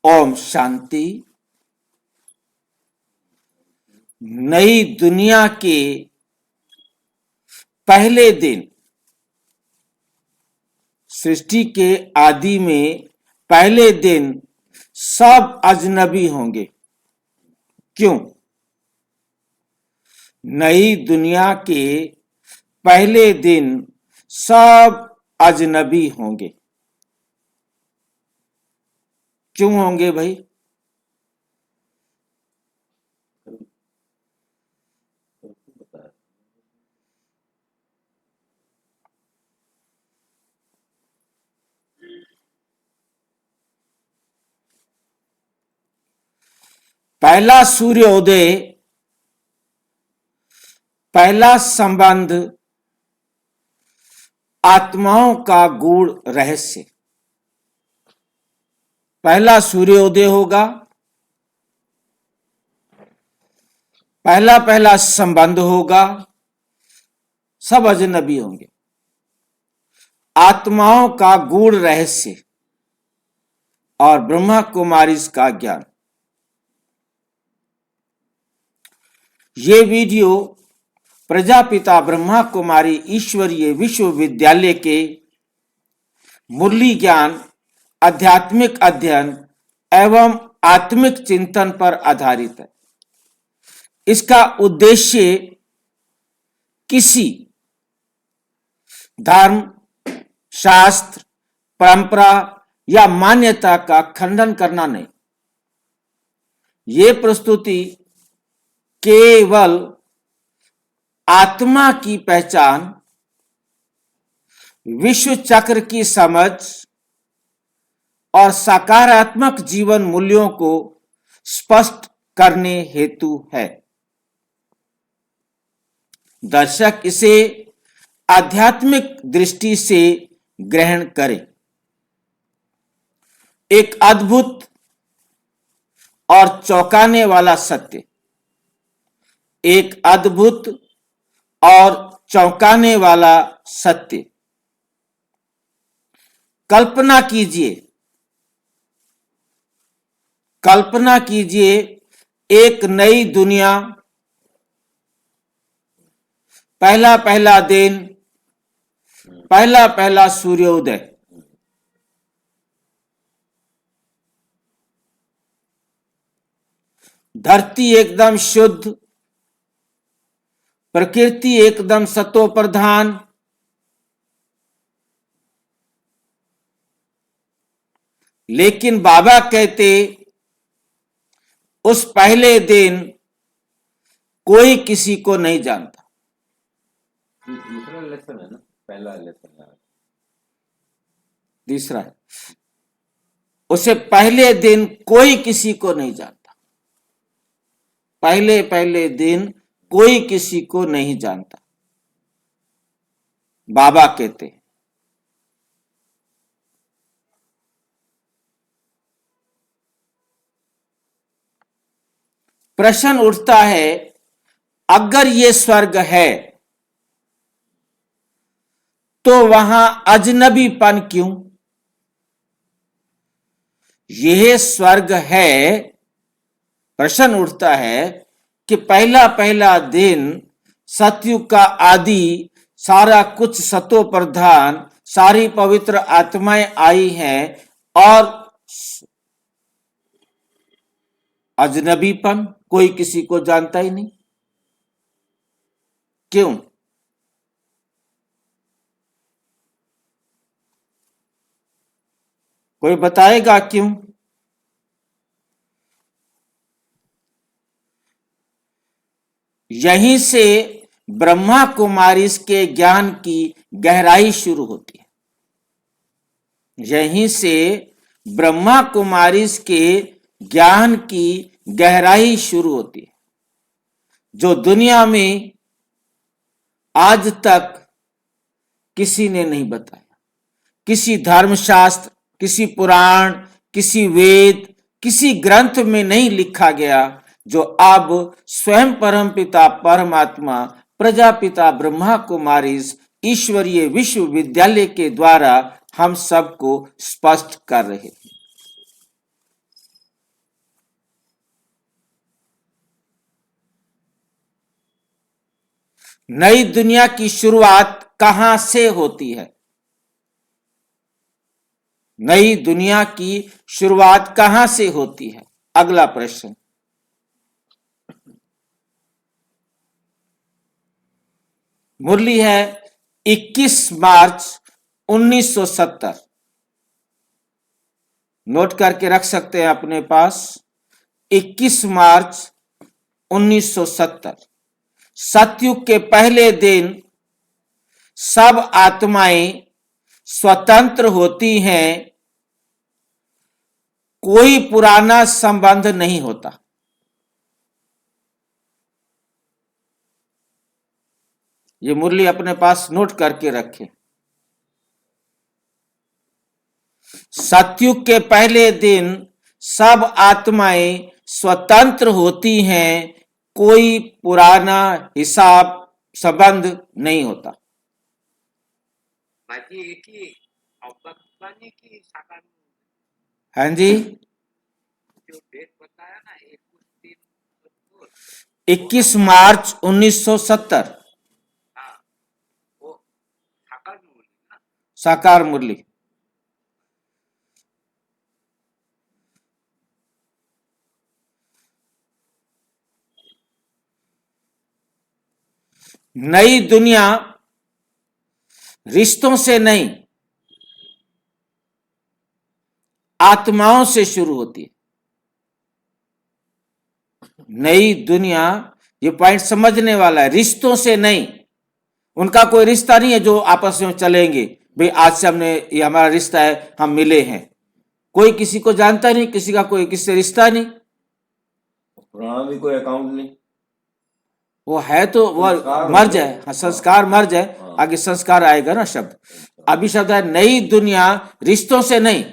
ओम शांति। नई दुनिया के पहले दिन, सृष्टि के आदि में पहले दिन सब अजनबी होंगे। क्यों? नई दुनिया के पहले दिन सब अजनबी होंगे। क्यों होंगे भाई? पहला सूर्योदय, पहला संबंध आत्माओं का गूढ़ रहस्य। पहला सूर्योदय होगा, पहला संबंध होगा, सब अजनबी होंगे। आत्माओं का गूढ़ रहस्य और ब्रह्मा कुमारी का ज्ञान। ये वीडियो प्रजापिता ब्रह्मा कुमारी ईश्वरीय विश्वविद्यालय के मुरली ज्ञान, आध्यात्मिक अध्ययन एवं आत्मिक चिंतन पर आधारित है। इसका उद्देश्य किसी धर्म, शास्त्र, परंपरा या मान्यता का खंडन करना नहीं। ये प्रस्तुति केवल आत्मा की पहचान, विश्व चक्र की समझ और सकारात्मक जीवन मूल्यों को स्पष्ट करने हेतु है। दर्शक इसे आध्यात्मिक दृष्टि से ग्रहण करें। एक अद्भुत और चौंकाने वाला सत्य, एक अद्भुत और चौंकाने वाला सत्य। कल्पना कीजिए एक नई दुनिया, पहला दिन, पहला सूर्योदय। धरती एकदम शुद्ध, प्रकृति एकदम सतो प्रधान, लेकिन बाबा कहते उस पहले दिन कोई किसी को नहीं जानता। दूसरा लेसन है ना, पहला लेसन है तीसरा है, उसे पहले दिन कोई किसी को नहीं जानता। पहले दिन कोई किसी को नहीं जानता। बाबा कहते हैं प्रश्न उठता है, अगर ये स्वर्ग है तो वहां अजनबीपन क्यों? यह स्वर्ग है। प्रश्न उठता है कि पहला दिन, सतयुग का आदि, सारा कुछ सतो प्रधान, सारी पवित्र आत्माएं आई हैं और अजनबीपन, कोई किसी को जानता ही नहीं। क्यों? कोई बताएगा क्यों? यहीं से ब्रह्मा कुमारी के ज्ञान की गहराई शुरू होती है। यहीं से ब्रह्मा कुमारी के ज्ञान की गहराई शुरू होती है, जो दुनिया में आज तक किसी ने नहीं बताया। किसी धर्मशास्त्र, किसी पुराण, किसी वेद, किसी ग्रंथ में नहीं लिखा गया, जो अब स्वयं परमपिता परमात्मा प्रजापिता ब्रह्मा कुमारी ईश्वरीय विश्वविद्यालय के द्वारा हम सबको स्पष्ट कर रहे हैं। नई दुनिया की शुरुआत कहां से होती है? नई दुनिया की शुरुआत कहां से होती है? अगला प्रश्न। मुरली है 21 मार्च 1970। नोट करके रख सकते हैं अपने पास। 21 मार्च 1970। सतयुग के पहले दिन सब आत्माएं स्वतंत्र होती हैं, कोई पुराना संबंध नहीं होता। ये मुरली अपने पास नोट करके रखें। सतयुग के पहले दिन सब आत्माएं स्वतंत्र होती हैं, कोई पुराना हिसाब संबंध नहीं होता। माझी एकी अवकाशवाणी की साकार हाँ जी, जो डेट बताया ना 21/3/70। 21 मार्च 1970। हाँ, वो साकार में बोली ना। साकार मुरली। नई दुनिया रिश्तों से नहीं, आत्माओं से शुरू होती है। नई दुनिया, ये पॉइंट समझने वाला है, रिश्तों से नहीं। उनका कोई रिश्ता नहीं है जो आपस में चलेंगे, भाई आज से हमने, ये हमारा रिश्ता है, हम मिले हैं। कोई किसी को जानता नहीं, किसी का कोई किससे रिश्ता नहीं। पुराना भी कोई अकाउंट नहीं। वो है तो वो संस्कार मर हो जाए। गए। हाँ, संस्कार मर जाए, हाँ। आगे संस्कार आएगा ना शब्द। अभी शब्द है नई दुनिया रिश्तों से नहीं,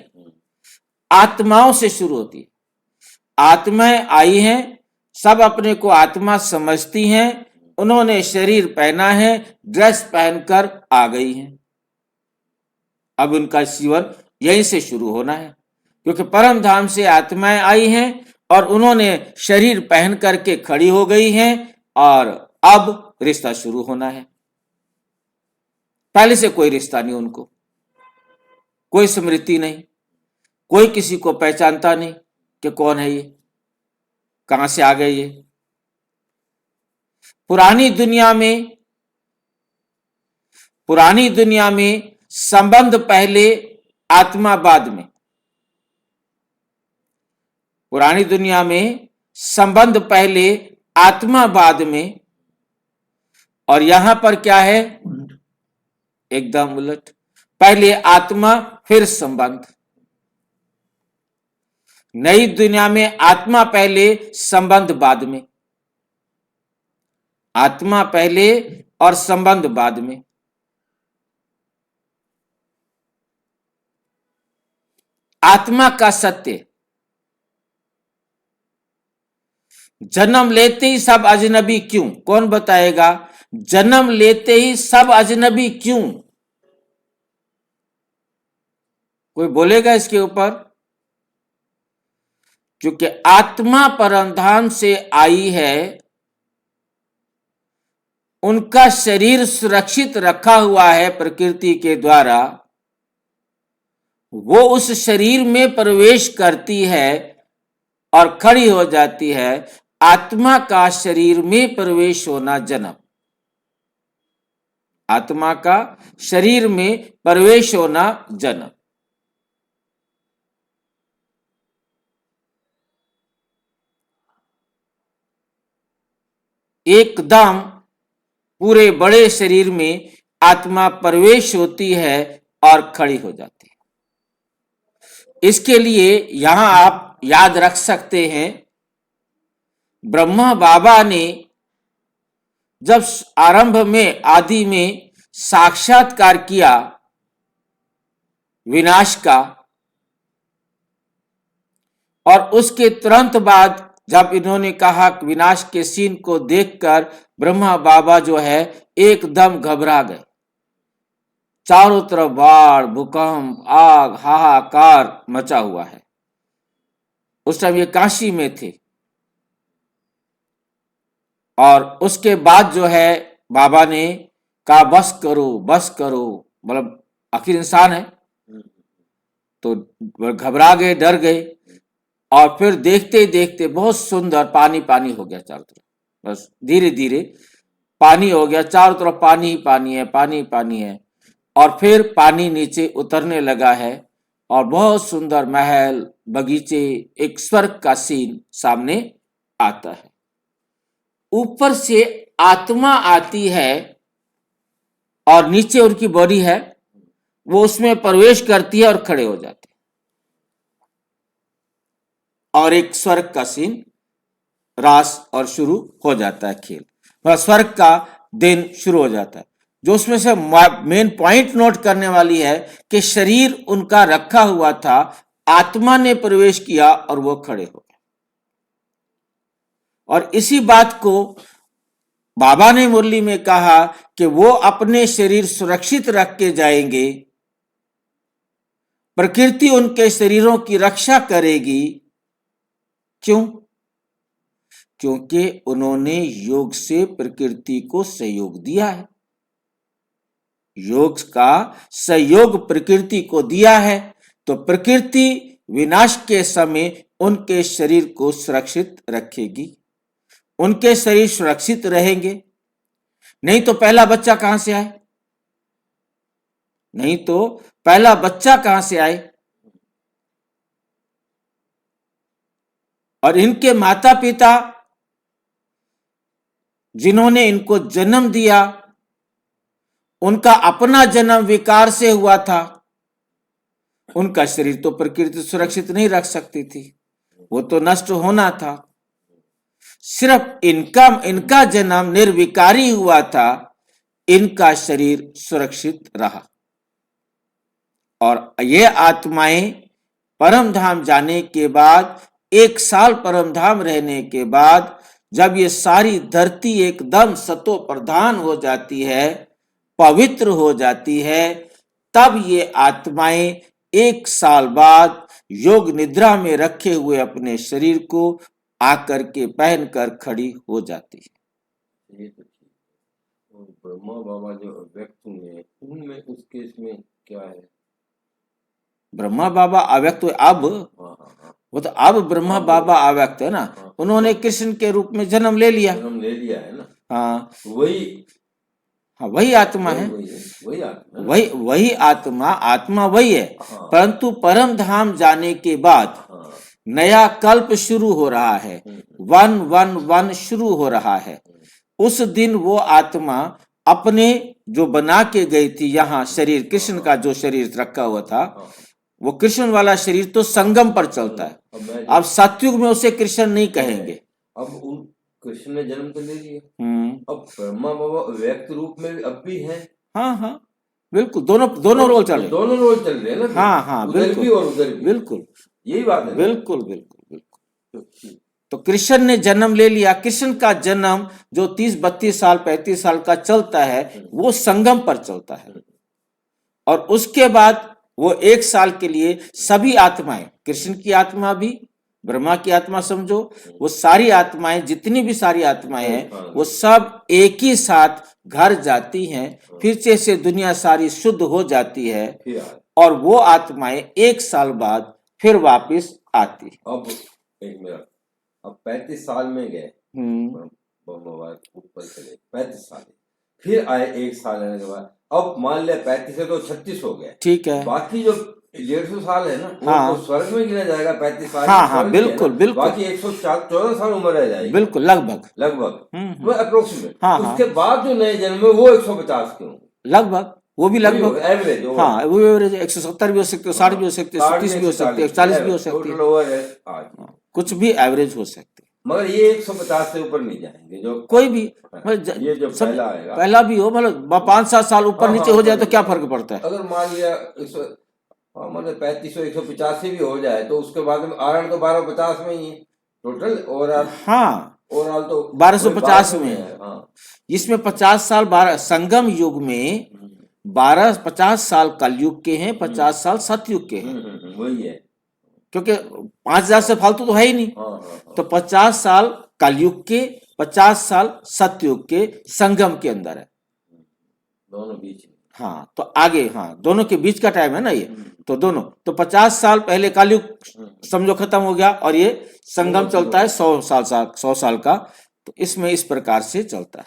आत्माओं से शुरू होती है। आत्माएं आई हैं, सब अपने को आत्मा समझती हैं, उन्होंने शरीर पहना है, ड्रेस पहनकर आ गई हैं। अब उनका जीवन यहीं से शुरू होना है, क्योंकि परम धाम से आत्माएं आई हैं और उन्होंने शरीर पहन करके खड़ी हो गई हैं, और अब रिश्ता शुरू होना है। पहले से कोई रिश्ता नहीं उनको, कोई स्मृति नहीं, कोई किसी को पहचानता नहीं कि कौन है ये, कहां से आ गए ये। पुरानी दुनिया में संबंध पहले, आत्मा बाद में। पुरानी दुनिया में संबंध पहले, आत्मा बाद में। और यहां पर क्या है? एकदम उलट, पहले आत्मा फिर संबंध। नई दुनिया में आत्मा पहले, संबंध बाद में। आत्मा पहले और संबंध बाद में। आत्मा का सत्य, जन्म लेते ही सब अजनबी क्यों? कौन बताएगा? जन्म लेते ही सब अजनबी क्यों? कोई बोलेगा इसके ऊपर? क्योंकि आत्मा परमधाम से आई है, उनका शरीर सुरक्षित रखा हुआ है प्रकृति के द्वारा, वो उस शरीर में प्रवेश करती है और खड़ी हो जाती है। आत्मा का शरीर में प्रवेश होना जन्म, आत्मा का शरीर में प्रवेश होना जन्म। एकदम पूरे बड़े शरीर में आत्मा प्रवेश होती है और खड़ी हो जाती है। इसके लिए यहां आप याद रख सकते हैं, ब्रह्मा बाबा ने जब आरंभ में, आदि में साक्षात्कार किया विनाश का, और उसके तुरंत बाद जब इन्होंने कहा विनाश के सीन को देखकर ब्रह्मा बाबा जो है एकदम घबरा गए। चारों तरफ बाढ़, भूकंप, आग, हाहाकार मचा हुआ है। उस टाइम ये काशी में थे। और उसके बाद जो है बाबा ने कहा बस करो, मतलब आखिर इंसान है तो घबरा गए, डर गए, और फिर देखते ही देखते बहुत सुंदर पानी पानी हो गया चारों तरफ। बस धीरे धीरे पानी हो गया, चारों तरफ पानी ही पानी है, पानी ही पानी है। और फिर पानी नीचे उतरने लगा है और बहुत सुंदर महल, बगीचे, एक स्वर्ग का सीन सामने आता है। ऊपर से आत्मा आती है और नीचे उनकी बॉडी है, वो उसमें प्रवेश करती है और खड़े हो जाते हैं, और एक स्वर्ग का सीन रास और शुरू हो जाता है खेल, मतलब स्वर्ग का दिन शुरू हो जाता है। जो उसमें से मेन पॉइंट नोट करने वाली है कि शरीर उनका रखा हुआ था, आत्मा ने प्रवेश किया और वो खड़े हो गए। और इसी बात को बाबा ने मुरली में कहा कि वो अपने शरीर सुरक्षित रख के जाएंगे, प्रकृति उनके शरीरों की रक्षा करेगी। क्यों? क्योंकि उन्होंने योग से प्रकृति को सहयोग दिया है, योग का सहयोग प्रकृति को दिया है, तो प्रकृति विनाश के समय उनके शरीर को सुरक्षित रखेगी, उनके शरीर सुरक्षित रहेंगे। नहीं तो पहला बच्चा कहां से आए? नहीं तो पहला बच्चा कहां से आए? और इनके माता पिता जिन्होंने इनको जन्म दिया, उनका अपना जन्म विकार से हुआ था, उनका शरीर तो प्रकृति सुरक्षित नहीं रख सकती थी, वो तो नष्ट होना था। सिर्फ इनका जन्म निर्विकारी हुआ था, इनका शरीर सुरक्षित रहा। और ये आत्माएं परम धाम जाने के बाद, 1 साल परम धाम रहने के बाद, जब ये सारी धरती एकदम सतो प्रधान हो जाती है, पवित्र हो जाती है, तब ये आत्माएं 1 साल बाद योग निद्रा में रखे हुए अपने शरीर को आकर के पहनकर खड़ी हो जाती है। ये तो ठीक है। और ब्रह्मा बाबा जो व्यक्त हुए उनमें उस केस में क्या है? ब्रह्मा बाबा अव्यक्त हुए अब, हाँ। वो तो अब ब्रह्मा बाबा अव्यक्त है ना, उन्होंने कृष्ण के रूप में जन्म ले लिया। जन्म ले लिया है ना। हाँ, वही आत्मा है, वही आत्मा वही है। हाँ। परंतु परम धाम जाने के बाद हाँ। नया कल्प शुरू हो रहा है, 111 शुरू हो रहा है। उस दिन वो आत्मा अपने जो बना के गई थी यहाँ शरीर, कृष्ण का जो शरीर रखा हुआ था, वो कृष्ण वाला शरीर तो संगम पर चलता है। अब सतयुग में उसे कृष्ण नहीं कहेंगे। अब उन कृष्ण ने जन्म तो ले लिया, अब ब्रह्मा बाबा व्यक्त रूप में अब भी है। हाँ, बिल्कुल, दोनों रोल चल रहे, दोनों रोल चल रहे हैं ना। हाँ, उधर भी और उधर भी, बिल्कुल, यही बात है। बिल्कुल। तो कृष्ण ने जन्म ले लिया। कृष्ण का जन्म जो 30-32 साल 35 साल का चलता है, वो संगम पर चलता है। और उसके बाद वो 1 साल के लिए सभी आत्माएं, कृष्ण की आत्मा भी, ब्रह्मा की आत्मा समझो, वो सारी आत्माएं, जितनी भी सारी आत्माएं हैं, वो सब एक ही साथ घर जाती हैं, फिर से दुनिया सारी शुद्ध हो जाती है, और वो आत्माएं 1 साल बाद फिर वापस आती है। अब एक मिनट, अब 35 साल में गए, ऊपर चले 35 साल, फिर आए 1 साल रहने के बाद, अब मान लिया 35 से तो 36 हो गए, ठीक है। बाकी जो 150 साल है ना, हाँ, वो तो स्वर्ग में गिना जाएगा। 35 साल, हाँ, बिल्कुल। बाकी 114 साल उम्र रह जाएगी, बिल्कुल, लगभग अप्रोक्सीमेट। हाँ, उसके बाद जो नए जन्म है वो 150 के होंगे, लगभग, वो भी लगभग एवरेज। हाँ, वो एवरेज 170 भी हो सकते हैं, 60 भी हो सकते हैं, 37 भी हो सकते हैं, 40 भी हो सकते हैं, कुछ भी एवरेज हो सकते हैं, मगर ये 150 से ऊपर नहीं जाएंगे। जो कोई भी ये जो पहला आएगा, पहला भी हो, मतलब 5-7 साल ऊपर नीचे हो जाए तो क्या फर्क पड़ता है? अगर मान लिया 35 185 भी हो जाए, तो उसके बाद में आरण तो 1250 में ही है टोटल। ओवरऑल ओवरऑल तो 1250 में है। इसमें 50 साल 12 संगम युग में 50 साल कलयुग के हैं, 50 साल सतयुग के हैं, वही है, क्योंकि 5000 से फालतू तो है ही नहीं। तो 50 साल कलयुग के, 50 साल सतयुग के संगम के अंदर है। दोनों बीच में। हाँ, तो आगे, हाँ, दोनों के बीच का टाइम है ना ये, तो दोनों, तो 50 साल पहले कलयुग समझो खत्म हो गया, और ये संगम चलता है 100 साल का, तो इसमें इस प्रकार से चलता है।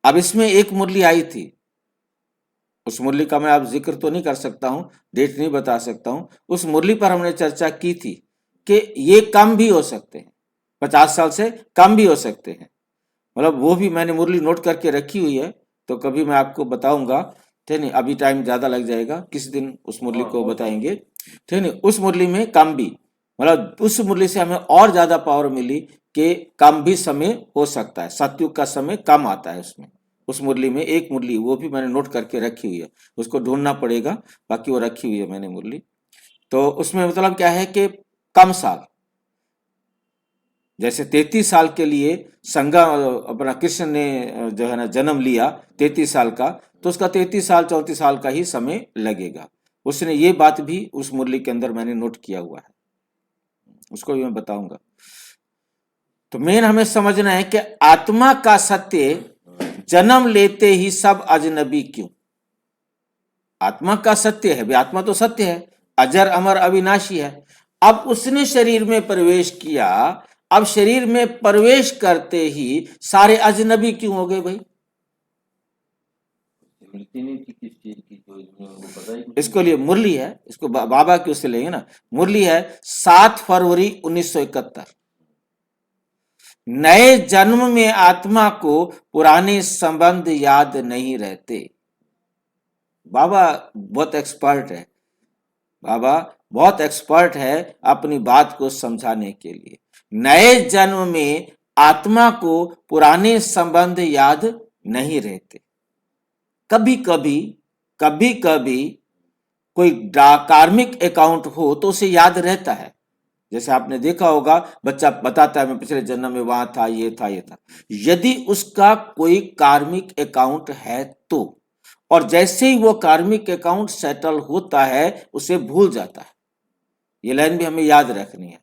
अब इसमें एक मुरली आई थी, उस मुरली का मैं अब जिक्र तो नहीं कर सकता हूं, डेट नहीं बता सकता हूं। उस मुरली पर हमने चर्चा की थी कि ये कम भी हो सकते हैं, 50 साल से कम भी हो सकते हैं। मतलब वो भी मैंने मुरली नोट करके रखी हुई है, तो कभी मैं आपको बताऊंगा, ठीक नहीं, अभी टाइम ज्यादा लग जाएगा, किसी दिन उस मुरली को बताएंगे, ठीक नहीं। उस मुरली में कम भी, मतलब उस मुरली से हमें और ज्यादा पावर मिली कि कम भी समय हो सकता है, सतयुग का समय कम आता है उसमें। उस मुरली में एक मुरली वो भी मैंने नोट करके रखी हुई है, उसको ढूंढना पड़ेगा, बाकी वो रखी हुई है मैंने मुरली। तो उसमें मतलब क्या है कि कम साल, जैसे 33 साल के लिए संगम अपना कृष्ण ने जो है ना जन्म लिया 33 साल का, तो उसका 33 साल 34 साल का ही समय लगेगा। उसने ये बात भी उस मुरली के अंदर मैंने नोट किया हुआ है, उसको भी मैं बताऊंगा। तो मेन हमें समझना है कि आत्मा का सत्य जन्म लेते ही सब अजनबी क्यों। आत्मा का सत्य है, आत्मा तो सत्य है, अजर अमर अविनाशी है। अब उसने शरीर में प्रवेश किया, अब शरीर में प्रवेश करते ही सारे अजनबी क्यों हो गए भाई? मिलती नहीं थी किस चीज की, तो इसमें उनको पता ही नहीं। इसको लिए मुरली है, इसको बाबा की उससे लेंगे ना। मुरली है 7 फरवरी 1971। नए जन्म में आत्मा को पुराने संबंध याद नहीं रहते। बाबा बहुत एक्सपर्ट है, बाबा बहुत एक्सपर्ट है अपनी बात को समझाने के लिए। नए जन्म में आत्मा को पुराने संबंध याद नहीं रहते। कभी कभी कोई कार्मिक अकाउंट हो तो उसे याद रहता है। जैसे आपने देखा होगा, बच्चा बताता है मैं पिछले जन्म में वहां था, ये था, ये था। यदि उसका कोई कार्मिक अकाउंट है तो, और जैसे ही वो कार्मिक अकाउंट सेटल होता है उसे भूल जाता है। ये लाइन भी हमें याद रखनी है।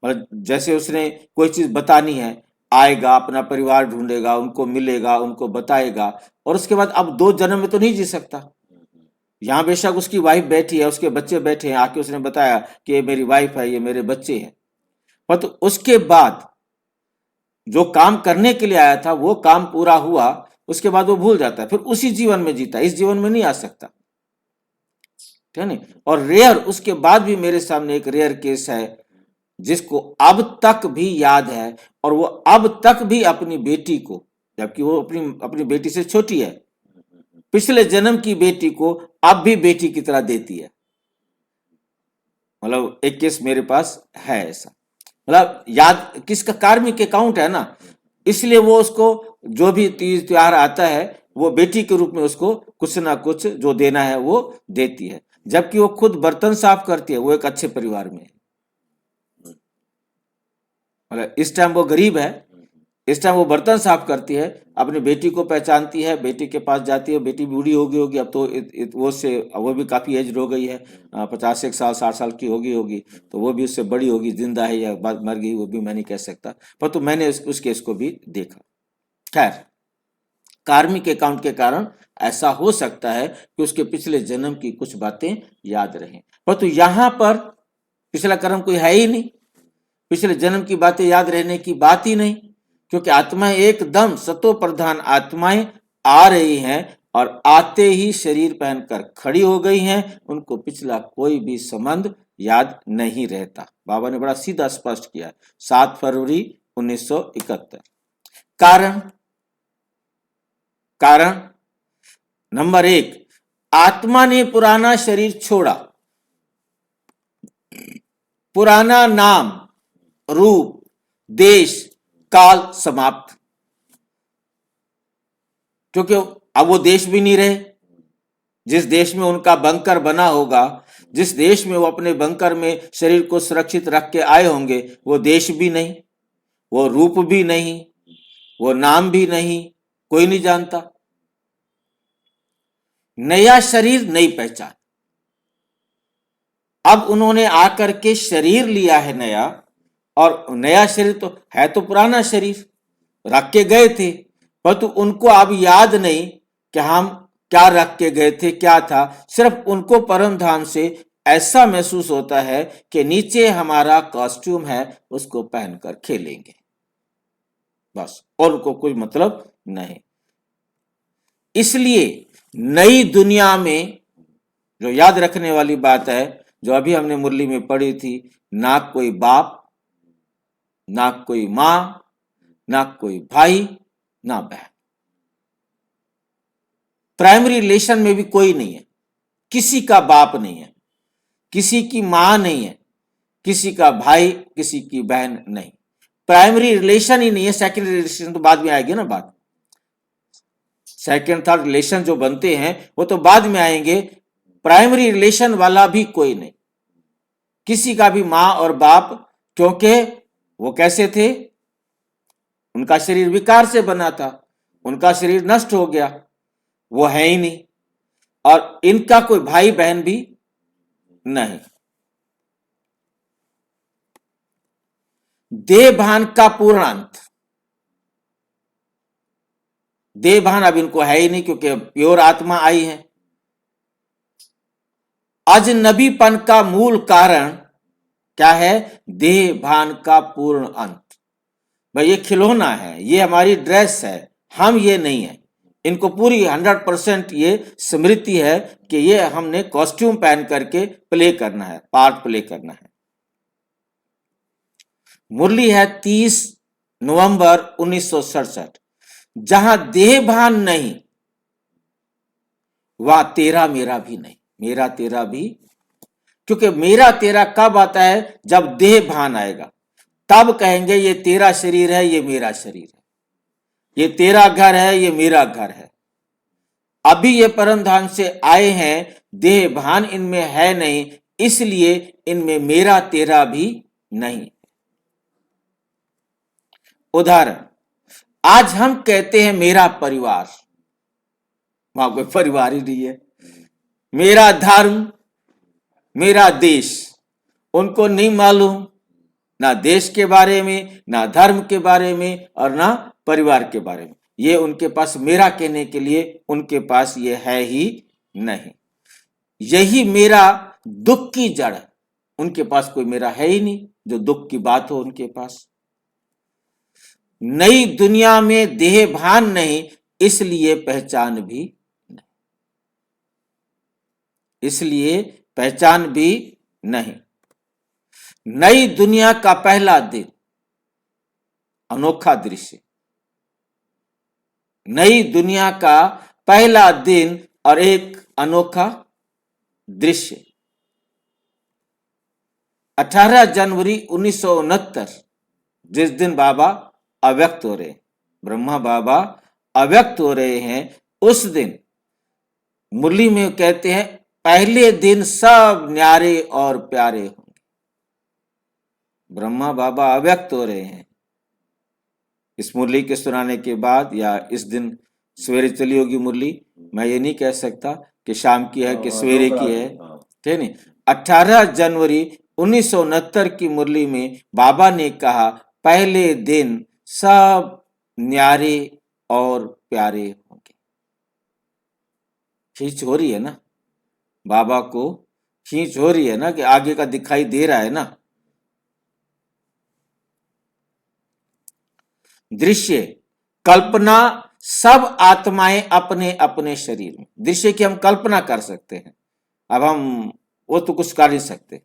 मतलब जैसे उसने कोई चीज बतानी है, आएगा, अपना परिवार ढूंढेगा, उनको मिलेगा, उनको बताएगा, और उसके बाद अब 2 जन्म में तो नहीं जी सकता। यहां बेशक उसकी वाइफ बैठी है, उसके बच्चे बैठे हैं, आके उसने बताया कि ये मेरी वाइफ है, ये मेरे बच्चे हैं, पर तो उसके बाद जो काम करने के लिए आया था वो काम पूरा हुआ, उसके बाद वो भूल जाता है, फिर उसी जीवन में जीता है, इस जीवन में नहीं आ सकता, ठीक है नहीं। और रेयर, उसके बाद भी मेरे सामने एक रेयर केस है जिसको अब तक भी याद है, और वो अब तक भी अपनी बेटी को, जबकि वो अपनी बेटी से छोटी है, पिछले जन्म की बेटी को अब भी बेटी की तरह देती है। मतलब एक केस मेरे पास है ऐसा। मतलब याद, किसका कार्मिक अकाउंट है ना, इसलिए वो उसको जो भी तीज त्योहार आता है वो बेटी के रूप में उसको कुछ ना कुछ जो देना है वो देती है, जबकि वो खुद बर्तन साफ करती है, वो एक अच्छे परिवार में है। मतलब इस टाइम वो गरीब है, इस टाइम वो बर्तन साफ करती है, अपनी बेटी को पहचानती है, बेटी के पास जाती है, बेटी बूढ़ी होगी अब तो वो भी काफी एज हो गई है, 50 साल 60 साल की होगी, तो वो भी उससे बड़ी होगी, जिंदा है या मर गई वो भी मैं नहीं कह सकता, पर तो मैंने उस केस को भी देखा। खैर, कार्मिक अकाउंट के कारण ऐसा हो सकता है कि उसके पिछले जन्म की कुछ बातें याद रहें, पर तो यहां पर पिछला कर्म कोई है ही नहीं, पिछले जन्म की बातें याद रहने की बात ही नहीं, क्योंकि आत्माएं एकदम सतो प्रधान आत्माएं आ रही हैं, और आते ही शरीर पहनकर खड़ी हो गई हैं, उनको पिछला कोई भी संबंध याद नहीं रहता। बाबा ने बड़ा सीधा स्पष्ट किया, 7 फरवरी 1971। कारण नंबर 1, आत्मा ने पुराना शरीर छोड़ा, पुराना नाम, रूप, देश, काल समाप्त, क्योंकि अब वो देश भी नहीं रहे। जिस देश में उनका बंकर बना होगा, जिस देश में वो अपने बंकर में शरीर को सुरक्षित रख के आए होंगे, वो देश भी नहीं, वो रूप भी नहीं, वो नाम भी नहीं, कोई नहीं जानता। नया शरीर, नई पहचान। अब उन्होंने आकर के शरीर लिया है नया, और नया शरीर तो है तो पुराना शरीर रख के गए थे, परंतु उनको अब याद नहीं कि हम क्या रख के गए थे, क्या था। सिर्फ उनको परम धाम से ऐसा महसूस होता है कि नीचे हमारा कॉस्ट्यूम है, उसको पहनकर खेलेंगे, बस, और उनको कोई मतलब नहीं। इसलिए नई दुनिया में जो याद रखने वाली बात है, जो अभी हमने मुरली में पढ़ी थी, ना कोई बाप, ना कोई मां, ना कोई भाई, ना बहन। प्राइमरी रिलेशन में भी कोई नहीं है, किसी का बाप नहीं है, किसी की मां नहीं है, किसी का भाई, किसी की बहन नहीं। प्राइमरी रिलेशन ही नहीं है। सेकेंडरी रिलेशन तो बाद में आएगी ना बात। सेकेंड थर्ड रिलेशन जो बनते हैं वो तो बाद में आएंगे। प्राइमरी रिलेशन वाला भी कोई नहीं, किसी का भी मां और बाप, क्योंकि वो कैसे थे, उनका शरीर विकार से बना था, उनका शरीर नष्ट हो गया, वो है ही नहीं, और इनका कोई भाई बहन भी नहीं। देह भान का पूर्ण अंत, देह भान अब इनको है ही नहीं, क्योंकि प्योर आत्मा आई है। अजनबीपन का मूल कारण क्या है? देह भान का पूर्ण अंत। भाई ये खिलौना है, ये हमारी ड्रेस है, हम ये नहीं है। इनको पूरी 100% ये स्मृति है कि ये हमने कॉस्ट्यूम पहन करके प्ले करना है, पार्ट प्ले करना है। मुरली है 30 नवंबर 1967। जहां देह भान नहीं, वह तेरा मेरा भी नहीं, मेरा तेरा भी। क्योंकि मेरा तेरा कब आता है? जब देह भान आएगा, तब कहेंगे ये तेरा शरीर है, ये मेरा शरीर है, ये तेरा घर है, ये मेरा घर है। अभी ये परम धाम से आए हैं, देह भान इनमें है नहीं, इसलिए इनमें मेरा तेरा भी नहीं। उदाहरण, आज हम कहते हैं मेरा परिवार, वहां कोई परिवार ही नहीं है। मेरा धर्म, मेरा देश, उनको नहीं मालूम ना देश के बारे में, ना धर्म के बारे में, और ना परिवार के बारे में। ये उनके पास मेरा कहने के लिए उनके पास ये है ही नहीं। यही मेरा दुख की जड़ है, उनके पास कोई मेरा है ही नहीं जो दुख की बात हो उनके पास। नई दुनिया में देह भान नहीं, इसलिए पहचान भी नहीं, इसलिए पहचान भी नहीं। नई दुनिया का पहला दिन, अनोखा दृश्य। नई दुनिया का पहला दिन और एक अनोखा दृश्य। 18 जनवरी 1969, जिस दिन बाबा अव्यक्त हो रहे, ब्रह्मा बाबा अव्यक्त हो रहे हैं, उस दिन मुरली में कहते हैं पहले दिन सब न्यारे और प्यारे होंगे। ब्रह्मा बाबा अव्यक्त हो रहे हैं। इस मुरली के सुनाने के बाद या इस दिन सवेरे चली होगी मुरली, मैं ये नहीं कह सकता कि शाम की है कि सवेरे की है, ठीक नहीं। 18 जनवरी 1969 की मुरली में बाबा ने कहा पहले दिन सब न्यारे और प्यारे होंगे। खींच हो रही है ना, बाबा को खींच हो रही है ना, कि आगे का दिखाई दे रहा है ना। दृश्य, कल्पना, सब आत्माएं अपने अपने शरीर में। दृश्य की हम कल्पना कर सकते हैं, अब हम वो तो कुछ कर नहीं सकते।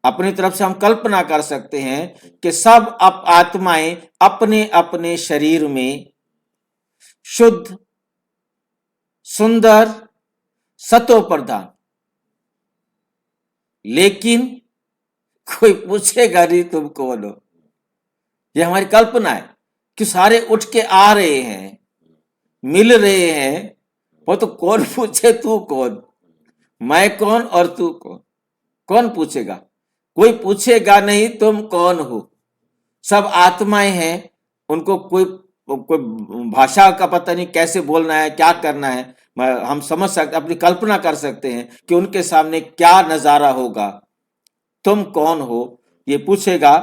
अपनी तरफ से हम कल्पना कर सकते हैं कि सब आत्माएं अपने अपने शरीर में शुद्ध, सुंदर, सतो प्रधान। लेकिन कोई पूछेगा नहीं तुम कौन हो। यह हमारी कल्पना है कि सारे उठ के आ रहे हैं, मिल रहे हैं, वो तो कौन पूछे तू कौन, मैं कौन और तू कौन, कौन पूछेगा? कोई पूछेगा नहीं तुम कौन हो। सब आत्माएं हैं, उनको कोई भाषा का पता नहीं, कैसे बोलना है, क्या करना है। हम समझ सकते, अपनी कल्पना कर सकते हैं कि उनके सामने क्या नजारा होगा। तुम कौन हो, ये पूछेगा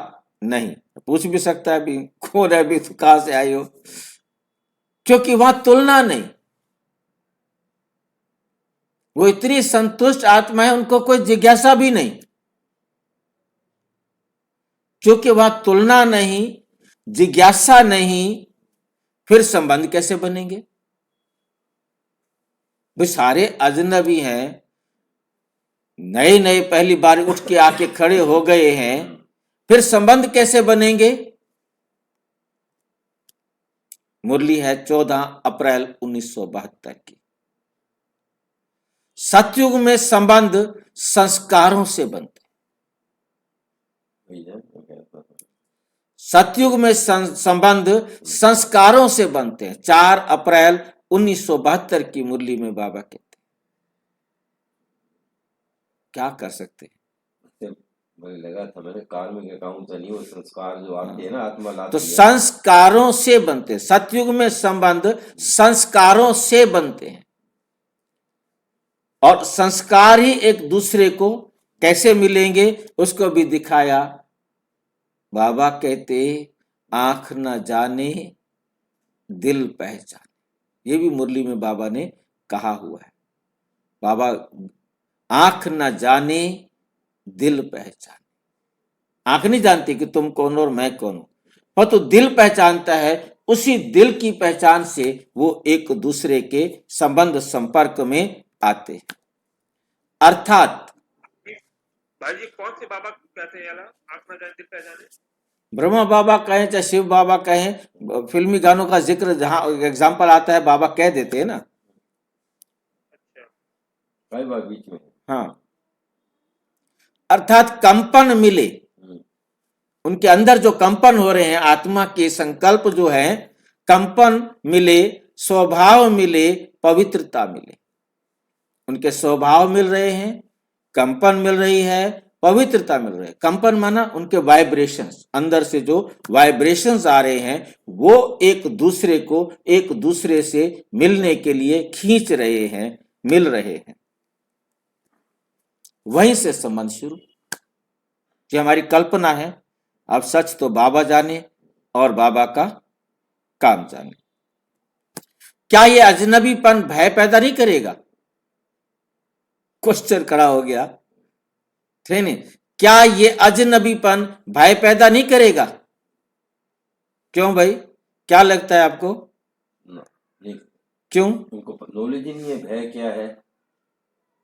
नहीं। पूछ भी सकता है भी, कौन है भी, तो कहां से आई हो, क्योंकि वहां तुलना नहीं। वो इतनी संतुष्ट आत्मा है, उनको कोई जिज्ञासा भी नहीं, क्योंकि वहां तुलना नहीं, जिज्ञासा नहीं, फिर संबंध कैसे बनेंगे? वो सारे अजनबी हैं, नए नए पहली बार उठ के आके खड़े हो गए हैं, फिर संबंध कैसे बनेंगे? मुरली है 14 अप्रैल 1972 की। सतयुग में संबंध संस्कारों से बनते, सतयुग में संबंध संस्कारों से बनते हैं। 4 अप्रैल 1972 की मुरली में बाबा कहते हैं। क्या कर सकते हैं? मुझे लगा था मैंने कार्मिक अकाउंट नहीं, वो संस्कार जो आते हैं ना, आत्मा लाती तो है। संस्कारों से बनते हैं। सतयुग में संबंध संस्कारों से बनते हैं, और संस्कार ही एक दूसरे को कैसे मिलेंगे उसको भी दिखाया। बाबा कहते आंख न जाने दिल पहचाने, ये भी मुरली में बाबा ने कहा हुआ है। बाबा आंख न जाने दिल पहचाने, आंख नहीं जानती कि तुम कौन और मैं कौन हूं, पर तो दिल पहचानता है। उसी दिल की पहचान से वो एक दूसरे के संबंध संपर्क में आते हैं। अर्थात भाई जी कौन से बाबा कहते हैं याला आंख ना जाने दिल पहचाने? ब्रह्मा बाबा कहें चाहे शिव बाबा कहें, फिल्मी गानों का जिक्र जहां एग्जाम्पल आता है बाबा कह देते हैं ना। अच्छा, कई बार बीच में। हाँ, अर्थात कंपन मिले, उनके अंदर जो कंपन हो रहे हैं, आत्मा के संकल्प जो है, कंपन मिले, स्वभाव मिले, पवित्रता मिले। उनके स्वभाव मिल रहे हैं, कंपन मिल रही है, पवित्रता मिल रही है। कंपन माना उनके वाइब्रेशंस, अंदर से जो वाइब्रेशंस आ रहे हैं वो एक दूसरे को एक दूसरे से मिलने के लिए खींच रहे हैं, मिल रहे हैं। वहीं से संबंध शुरू। ये हमारी कल्पना है, अब सच तो बाबा जाने और बाबा का काम जाने। क्या ये अजनबीपन भय पैदा नहीं करेगा? क्वेश्चन खड़ा हो गया, ठीक नहीं? क्या ये अजनबीपन भय पैदा नहीं करेगा? क्यों भाई, क्या लगता है आपको? नहीं, क्यों? उनको नॉलेज ही नहीं है भय क्या है,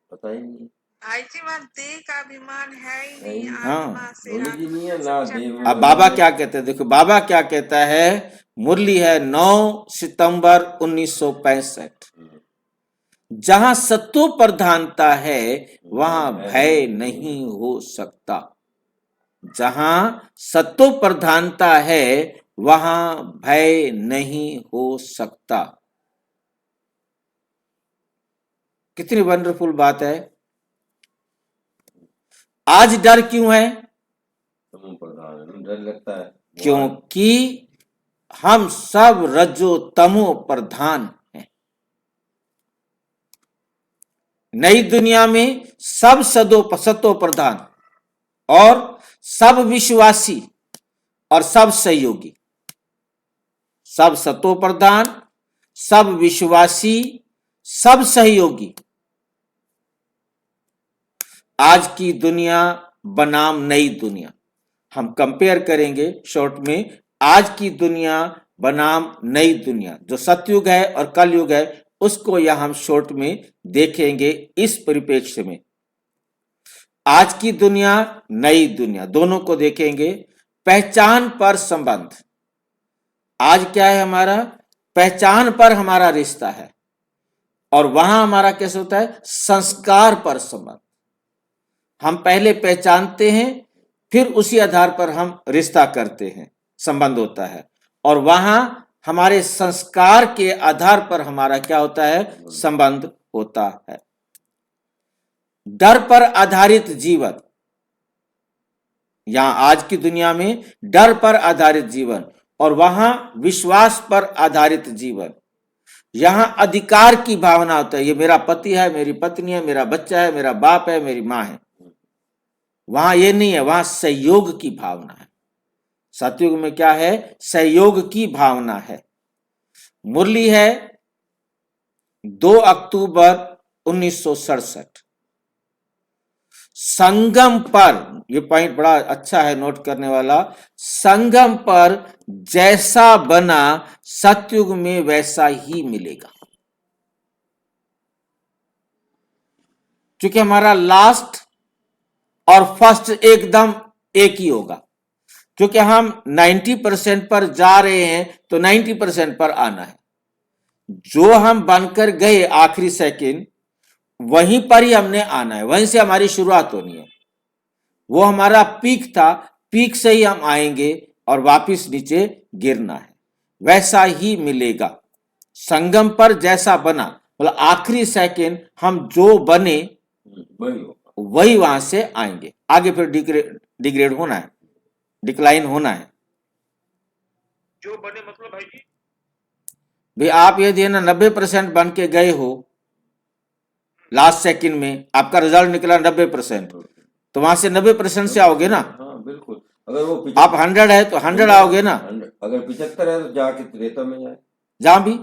पता ही नहीं। देह का अभिमान है ही नहीं, हाँ, आत्मा से नॉलेज ही नहीं है ना देह में। अब बाबा क्या कहते हैं, देखो बाबा क्या कहता है। मुरली है 9 सितंबर 1965। जहां सत्व प्रधानता है वहां भय नहीं हो सकता। जहां सत्व प्रधानता है वहां भय नहीं हो सकता। कितनी वंडरफुल बात है। आज डर क्यों है? तमो प्रधान डर लगता है, क्योंकि हम सब रजो तमो प्रधान हैं। नई दुनिया में सब सत्व प्रधान और सब विश्वासी और सब सहयोगी, सब सत्व प्रधान, सब विश्वासी, सब सहयोगी। आज की दुनिया बनाम नई दुनिया, हम कंपेयर करेंगे शॉर्ट में। आज की दुनिया बनाम नई दुनिया, जो सतयुग है और कलयुग है, उसको यहां हम शॉर्ट में देखेंगे इस परिप्रेक्ष्य में। आज की दुनिया, नई दुनिया, दोनों को देखेंगे। पहचान पर संबंध, आज क्या है हमारा? पहचान पर हमारा रिश्ता है, और वहां हमारा कैसे होता है? संस्कार पर संबंध। हम पहले पहचानते हैं, फिर उसी आधार पर हम रिश्ता करते हैं, संबंध होता है। और वहां हमारे संस्कार के आधार पर हमारा क्या होता है? संबंध होता है। डर पर आधारित जीवन, यहां आज की दुनिया में डर पर आधारित जीवन, और वहां विश्वास पर आधारित जीवन। यहां अधिकार की भावना होता है, ये मेरा पति है, मेरी पत्नी है, मेरा बच्चा है, मेरा बाप है, मेरी मां है। वहां ये नहीं है, वहां सहयोग की भावना है। सतयुग में क्या है? सहयोग की भावना है। मुरली है 2 अक्टूबर 1967। संगम पर, ये पॉइंट बड़ा अच्छा है नोट करने वाला, संगम पर जैसा बना सतयुग में वैसा ही मिलेगा। क्योंकि हमारा लास्ट और फर्स्ट एकदम एक ही होगा। क्योंकि हम 90% पर जा रहे हैं तो 90% पर आना है। जो हम बनकर गए आखिरी सेकंड, वहीं पर ही हमने आना है, वहीं से हमारी शुरुआत होनी है। वो हमारा पीक था, पीक से ही हम आएंगे और वापिस नीचे गिरना है। वैसा ही मिलेगा। संगम पर जैसा बना, मतलब आखिरी सेकंड हम जो बने वही होगा। वही वहां से आएंगे। आगे फिर डिग्रेड होना है, डिक्लाइन होना है। जो बने मतलब भाई जी? भाई आप यदि है ना 90% बन के गए हो, लास्ट सेकंड में आपका रिजल्ट निकला 90%, तो वहां से 90% से आओगे ना। हाँ बिल्कुल। अगर वो आप 100 है तो 100 आओगे ना। अगर 75 है तो जाके त्रेता में जाए, जहां भी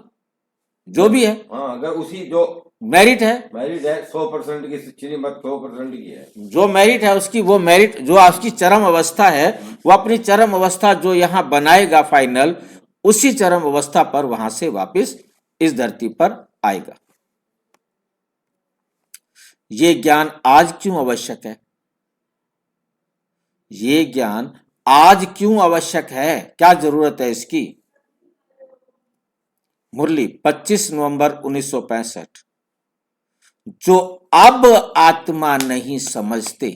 जो भी है। हाँ अगर उसी जो मेरिट है, 100% की श्रीमत 100% की है, जो मेरिट है उसकी, वो मेरिट जो उसकी चरम अवस्था है, वो अपनी चरम अवस्था जो यहां बनाएगा फाइनल, उसी चरम अवस्था पर वहां से वापस इस धरती पर आएगा। ये ज्ञान आज क्यों आवश्यक है? ये ज्ञान आज क्यों आवश्यक है? क्या जरूरत है इसकी? मुरली 25 नवंबर 1965। जो अब आत्मा नहीं समझते,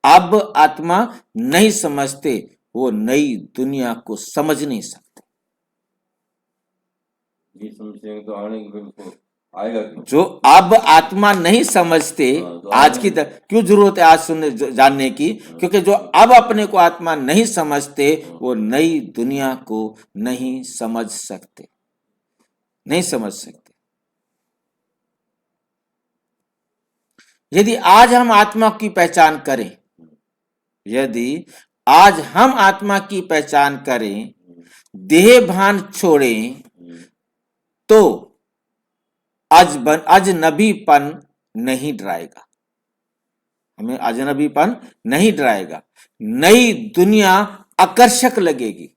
अब आत्मा नहीं समझते, वो नई दुनिया को समझ नहीं सकते। ये समझेंगे तो आने की बिल्कुल आएगा क्यों? जो अब आत्मा नहीं समझते, तो आज की क्यों जरूरत है आज सुनने जानने की? क्योंकि जो अब अपने को आत्मा नहीं समझते, वो नई दुनिया को नहीं समझ सकते, नहीं समझ सकते। यदि आज हम आत्मा की पहचान करें, यदि आज हम आत्मा की पहचान करें, देह भान छोड़ें, तो अजनबीपन नहीं डराएगा, हमें अजनबीपन नहीं डराएगा। नई दुनिया आकर्षक लगेगी।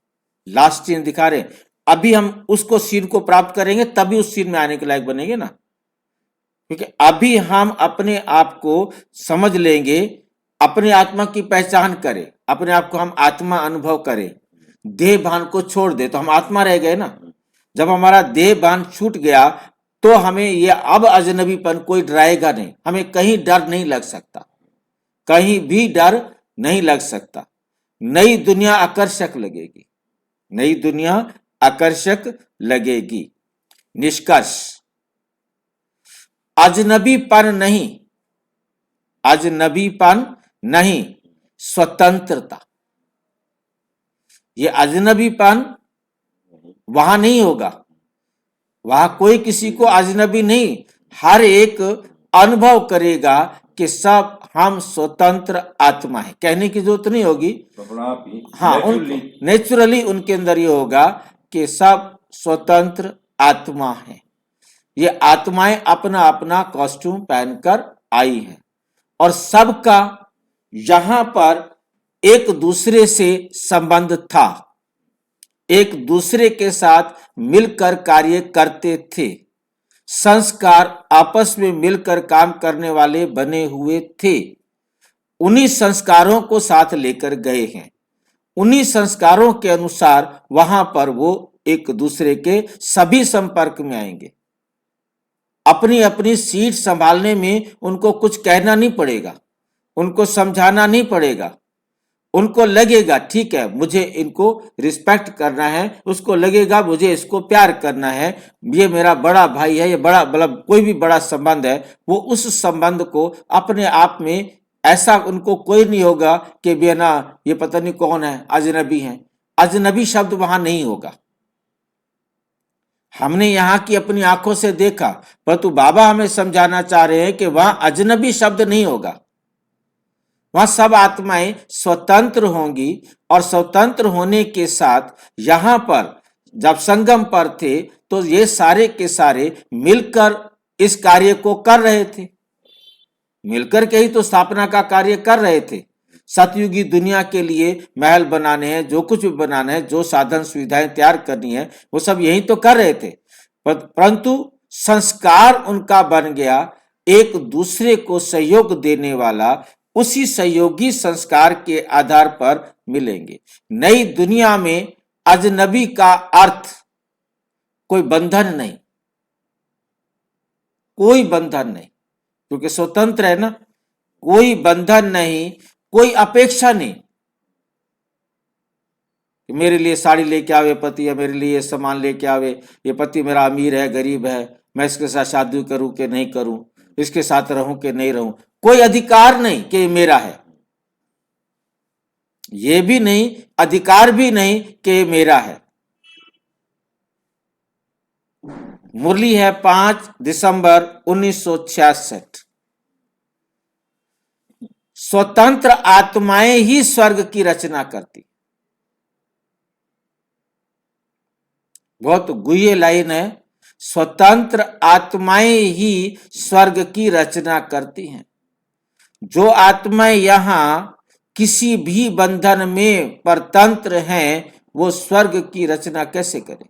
लास्ट सीन दिखा रहे, अभी हम उसको सीन को प्राप्त करेंगे तभी उस सीन में आने के लायक बनेंगे ना। क्योंकि अभी हम अपने आप को समझ लेंगे, अपने आत्मा की पहचान करें, अपने आप को हम आत्मा अनुभव करें, देह भान को छोड़ दे तो हम आत्मा रह गए ना। जब हमारा देह भान छूट गया तो हमें यह अब अजनबीपन कोई डराएगा नहीं, हमें कहीं डर नहीं लग सकता, कहीं भी डर नहीं लग सकता। नई दुनिया आकर्षक लगेगी, नई दुनिया आकर्षक लगेगी। निष्कर्ष, अजनबीपन नहीं, अजनबीपन नहीं, स्वतंत्रता। ये अजनबीपन वहां नहीं होगा, वहां कोई किसी को अजनबी नहीं, हर एक अनुभव करेगा कि सब हम स्वतंत्र आत्मा है। कहने की जरूरत नहीं होगी, अपना आप ही हाँ नेचुरली उनके अंदर ये होगा कि सब स्वतंत्र आत्मा है। ये आत्माएं अपना अपना कॉस्ट्यूम पहनकर आई हैं और सबका यहां पर एक दूसरे से संबंध था, एक दूसरे के साथ मिलकर कार्य करते थे। संस्कार आपस में मिलकर काम करने वाले बने हुए थे। उन्हीं संस्कारों को साथ लेकर गए हैं, उन्हीं संस्कारों के अनुसार वहां पर वो एक दूसरे के सभी संपर्क में आएंगे। अपनी अपनी सीट संभालने में उनको कुछ कहना नहीं पड़ेगा, उनको समझाना नहीं पड़ेगा। उनको लगेगा ठीक है मुझे इनको रिस्पेक्ट करना है, उसको लगेगा मुझे इसको प्यार करना है, ये मेरा बड़ा भाई है, ये बड़ा मतलब कोई भी बड़ा संबंध है, वो उस संबंध को अपने आप में ऐसा उनको कोई नहीं होगा कि बेना ये पता नहीं कौन है, अजनबी है। अजनबी शब्द वहां नहीं होगा। हमने यहां की अपनी आंखों से देखा, परंतु बाबा हमें समझाना चाह रहे हैं कि वहां अजनबी शब्द नहीं होगा। वहां सब आत्माएं स्वतंत्र होंगी और स्वतंत्र होने के साथ यहां पर जब संगम पर थे तो ये सारे के सारे मिलकर इस कार्य को कर रहे थे, मिलकर के ही तो स्थापना का कार्य कर रहे थे। सतयुगी दुनिया के लिए महल बनाने हैं, जो कुछ भी बनाना है, जो साधन सुविधाएं तैयार करनी है, वो सब यही तो कर रहे थे। परंतु संस्कार उनका बन गया एक दूसरे को सहयोग देने वाला, उसी सहयोगी संस्कार के आधार पर मिलेंगे। नई दुनिया में अजनबी का अर्थ कोई बंधन नहीं, कोई बंधन नहीं, क्योंकि स्वतंत्र है ना, कोई बंधन नहीं, कोई अपेक्षा नहीं कि मेरे लिए साड़ी लेके आवे पति, या मेरे लिए सामान लेके आवे, ये पति मेरा अमीर है गरीब है, मैं इसके साथ शादी करूं कि नहीं करूं, इसके साथ रहूं कि नहीं रहूं। कोई अधिकार नहीं कि मेरा है, ये भी नहीं, अधिकार भी नहीं कि मेरा है। मुरली है 5 दिसंबर 1966। स्वतंत्र आत्माएं ही स्वर्ग की रचना करती। बहुत गुह्य लाइन है, स्वतंत्र आत्माएं ही स्वर्ग की रचना करती हैं। जो आत्माएं यहां किसी भी बंधन में परतंत्र हैं, वो स्वर्ग की रचना कैसे करेंगे?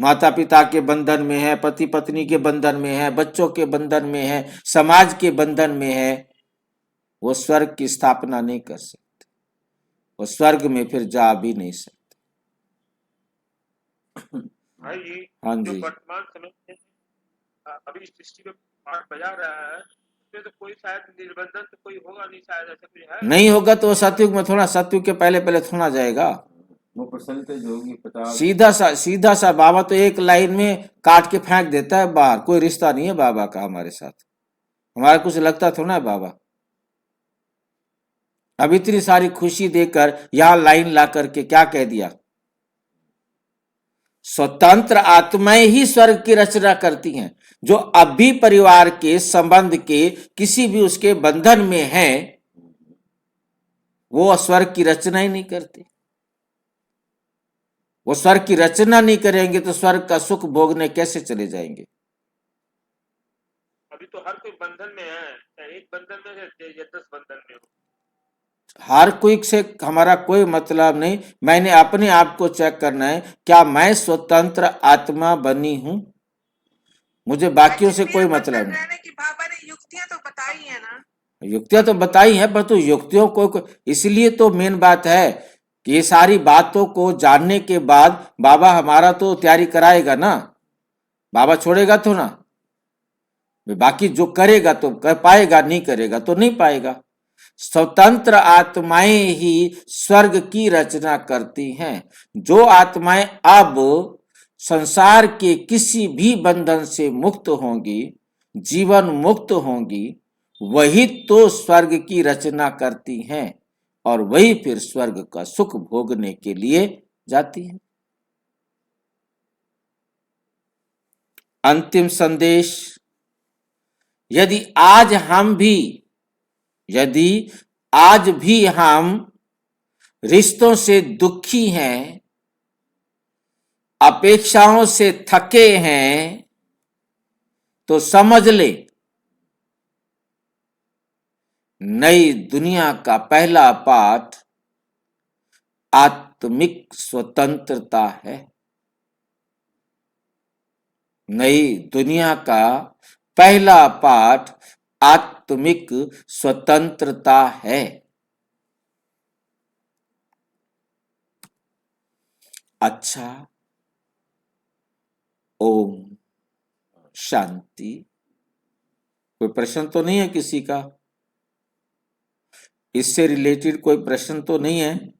माता पिता के बंधन में है, पति पत्नी के बंधन में है, बच्चों के बंधन में है, समाज के बंधन में है, वो स्वर्ग की स्थापना नहीं कर सकते, वो स्वर्ग में फिर जा भी नहीं सकते। भाई जी, हाँ जो जी, वर्तमान समय में अभी सृष्टि में पाठ बजा रहा है, उसमें तो कोई शायद निर्बंधन तो कोई होगा नहीं, शायद ऐसा कुछ है नहीं होगा तो सतयुग में थोड़ा, सतयुग के पहले पहले थोड़ा जाएगा। वो परसेंटेज होगी 50। सीधा सा बाबा तो एक लाइन में काट के फेंक देता है बाहर, कोई रिश्ता नहीं है बाबा का हमारे साथ, हमारा कुछ लगता थोड़ा है बाबा। अब इतनी सारी खुशी देकर यहां लाइन ला करके क्या कह दिया? स्वतंत्र आत्माएं ही स्वर्ग की रचना करती हैं। जो अब भी परिवार के संबंध के किसी भी उसके बंधन में हैं, वो स्वर्ग की रचना ही नहीं करते। वो स्वर्ग की रचना नहीं करेंगे तो स्वर्ग का सुख भोगने कैसे चले जाएंगे? अभी तो हर कोई बंधन में है, चाहे एक बंधन में है या 10 बंधन में हो। हर कोई से हमारा कोई मतलब नहीं, मैंने अपने आप को चेक करना है, क्या मैं स्वतंत्र आत्मा बनी हूं? मुझे बाकियों से कोई मतलब नहीं। रहने की बाबा ने युक्तियां तो बताई है ना, युक्तियां तो बताई हैं, पर तो युक्तियों को इसलिए तो मेन बात है कि ये सारी बातों को जानने के बाद बाबा हमारा तो तैयारी कराएगा ना, बाबा छोड़ेगा तो ना। बाकी जो करेगा तो कर पाएगा, नहीं करेगा तो नहीं पाएगा। स्वतंत्र आत्माएं ही स्वर्ग की रचना करती हैं। जो आत्माएं अब संसार के किसी भी बंधन से मुक्त होंगी, जीवन मुक्त होंगी, वही तो स्वर्ग की रचना करती हैं और वही फिर स्वर्ग का सुख भोगने के लिए जाती हैं। अंतिम संदेश, यदि आज हम रिश्तों से दुखी हैं, अपेक्षाओं से थके हैं, तो समझ ले नई दुनिया का पहला पाठ आत्मिक स्वतंत्रता है। नई दुनिया का पहला पाठ आत्मिक स्वतंत्रता है। अच्छा, ओम शांति। कोई प्रश्न तो नहीं है किसी का? इससे रिलेटेड कोई प्रश्न तो नहीं है?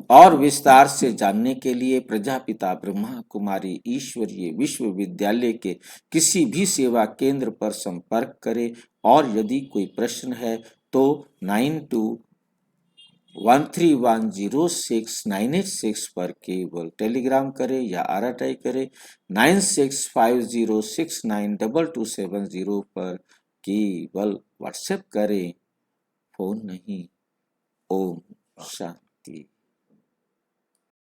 और विस्तार से जानने के लिए प्रजापिता ब्रह्मा कुमारी ईश्वरीय विश्वविद्यालय के किसी भी सेवा केंद्र पर संपर्क करें। और यदि कोई प्रश्न है तो 13106986 पर केवल टेलीग्राम करें या RTI करें। 9650692270 पर केवल व्हाट्सएप करें, फोन नहीं। ओम शांति।